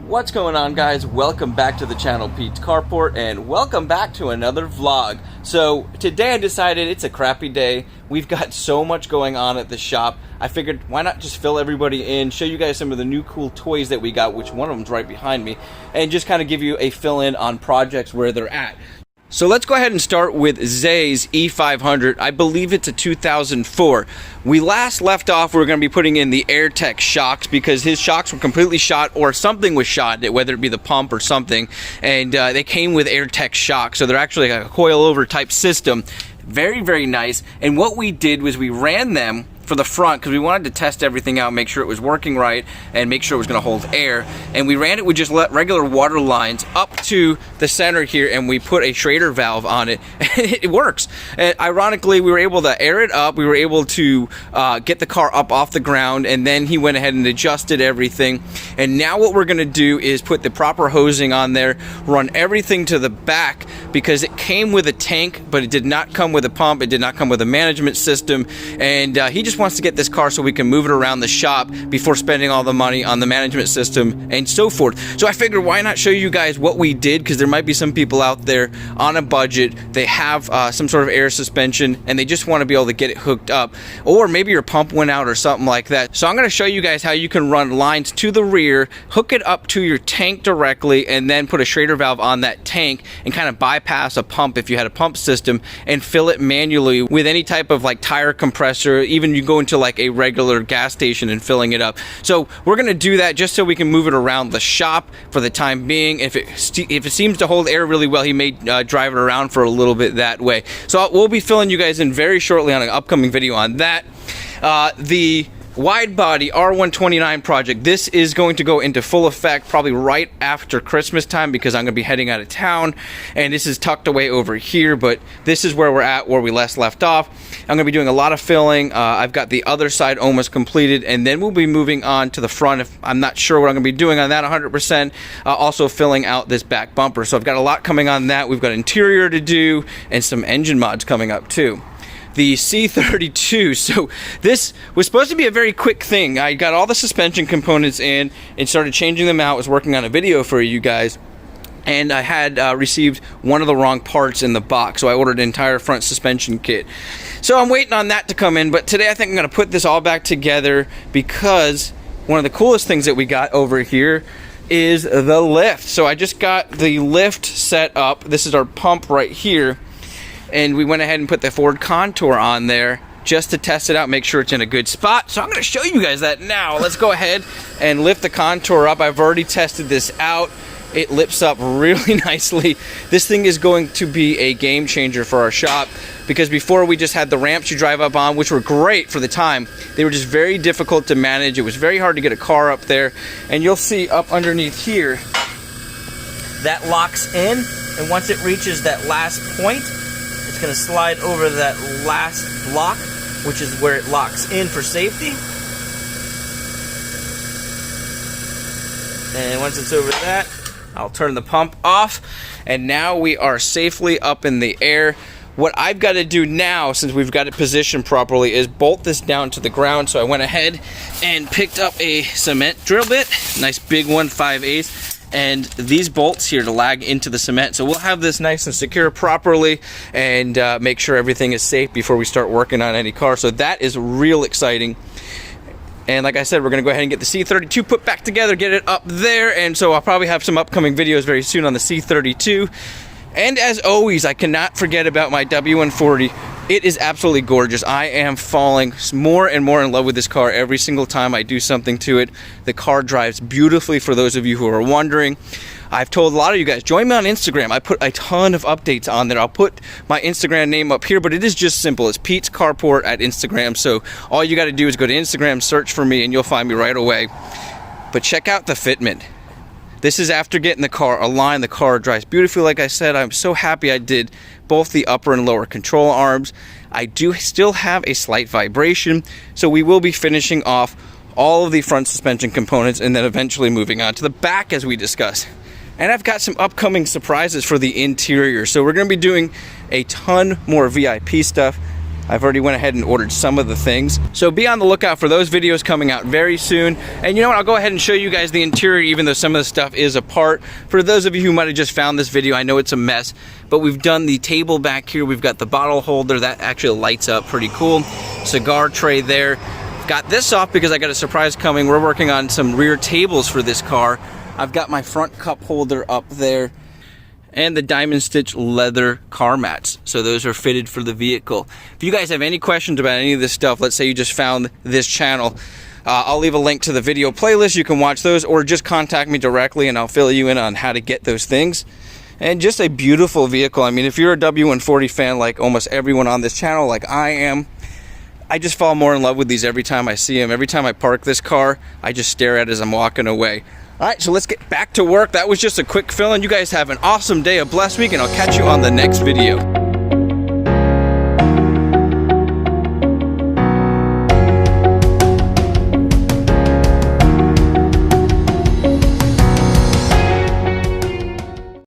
What's going on, guys? Welcome back to the channel, Pete's Carport, and welcome back to another vlog. So today I decided it's a crappy day. We've got so much going on at the shop. I figured why not just fill everybody in, show you guys some of the new cool toys that we got, which one of them's right behind me, and just kind of give you a fill in on projects where they're at. So let's go ahead and start with Zay's e500. I believe it's a 2004. We last left off, we were going to be putting in the AirTech shocks because his shocks were completely shot, or something was shot, whether it be the pump or something, and they came with AirTech shocks. So they're actually like a coil-over type system. Very, very nice. And what we did was we ran them for the front because we wanted to test everything out, make sure it was working right, and make sure it was going to hold air. And we ran it with just regular water lines up to the center here, and we put a Schrader valve on it, and it works. And ironically, we were able to air it up, we were able to get the car up off the ground, and then he went ahead and adjusted everything. And now what we're going to do is put the proper hosing on there, run everything to the back, because it came with a tank, but it did not come with a pump, it did not come with a management system, and he just wants to get this car so we can move it around the shop before spending all the money on the management system and so forth. So I figured why not show you guys what we did, because there might be some people out there on a budget, they have some sort of air suspension and they just want to be able to get it hooked up, or maybe your pump went out or something like that. So I'm going to show you guys how you can run lines to the rear, hook it up to your tank directly, and then put a Schrader valve on that tank and kind of bypass a pump if you had a pump system, and fill it manually with any type of like tire compressor. Even you go into like a regular gas station and filling it up. So we're going to do that just so we can move it around the shop for the time being. If it seems to hold air really well, he may drive it around for a little bit that way. So we'll be filling you guys in very shortly on an upcoming video on that. The wide body r129 project, this is going to go into full effect probably right after Christmas time, because I'm going to be heading out of town, and this is tucked away over here, but this is where we're at, where we last left off. I'm going to be doing a lot of filling. I've got the other side almost completed, and then we'll be moving on to the front. If I'm not sure what I'm going to be doing on that 100%, also filling out this back bumper. So I've got a lot coming on that. We've got interior to do and some engine mods coming up too. The C32, so this was supposed to be a very quick thing. I got all the suspension components in and started changing them out. I was working on a video for you guys, and I had received one of the wrong parts in the box, so I ordered an entire front suspension kit. So I'm waiting on that to come in, but today I think I'm going to put this all back together, because one of the coolest things that we got over here is the lift. So I just got the lift set up. This is our pump right here, and we went ahead and put the Ford Contour on there just to test it out, make sure it's in a good spot. So I'm going to show you guys that now. Let's go ahead and lift the Contour up. I've already tested this out. It lifts up really nicely. This thing is going to be a game changer for our shop, because before we just had the ramps you drive up on, which were great for the time. They were just very difficult to manage. It was very hard to get a car up there, and you'll see up underneath here that locks in, and once it reaches that last point, it's going to slide over that last block, which is where it locks in for safety. And once it's over that, I'll turn the pump off, and now we are safely up in the air. What I've got to do now, since we've got it positioned properly, is bolt this down to the ground. So I went ahead and picked up a cement drill bit, nice big one, 5/8. And these bolts here to lag into the cement. So we'll have this nice and secure properly, and make sure everything is safe before we start working on any car. So that is real exciting. And like I said, we're going to go ahead and get the C32 put back together, get it up there. And so I'll probably have some upcoming videos very soon on the C32. And as always, I cannot forget about my w140. It is absolutely gorgeous. I am falling more and more in love with this car every single time I do something to it. The car drives beautifully, for those of you who are wondering. I've told a lot of you guys, join me on Instagram. I put a ton of updates on there. I'll put my Instagram name up here, but it is just simple. It's Pete's Carport at Instagram. So all you got to do is go to Instagram, search for me, and you'll find me right away. But check out the fitment. This is after getting the car aligned. The car drives beautifully. Like I said, I'm so happy I did both the upper and lower control arms. I do still have a slight vibration, so we will be finishing off all of the front suspension components and then eventually moving on to the back as we discussed. And I've got some upcoming surprises for the interior. So we're going to be doing a ton more VIP stuff. I've already went ahead and ordered some of the things. So be on the lookout for those videos coming out very soon. And you know what, I'll go ahead and show you guys the interior, even though some of the stuff is apart. For those of you who might have just found this video, I know it's a mess, but we've done the table back here. We've got the bottle holder that actually lights up pretty cool. Cigar tray there. Got this off because I got a surprise coming. We're working on some rear tables for this car. I've got my front cup holder up there, and the diamond stitch leather car mats. So those are fitted for the vehicle. If you guys have any questions about any of this stuff, let's say you just found this channel, I'll leave a link to the video playlist. You can watch those, or just contact me directly and I'll fill you in on how to get those things. And just a beautiful vehicle. I mean, if you're a W140 fan like almost everyone on this channel, like I am, I just fall more in love with these every time I see them. Every time I park this car, I just stare at it as I'm walking away. All right, so let's get back to work. That was just a quick fill-in. You guys have an awesome day, a blessed week, and I'll catch you on the next video.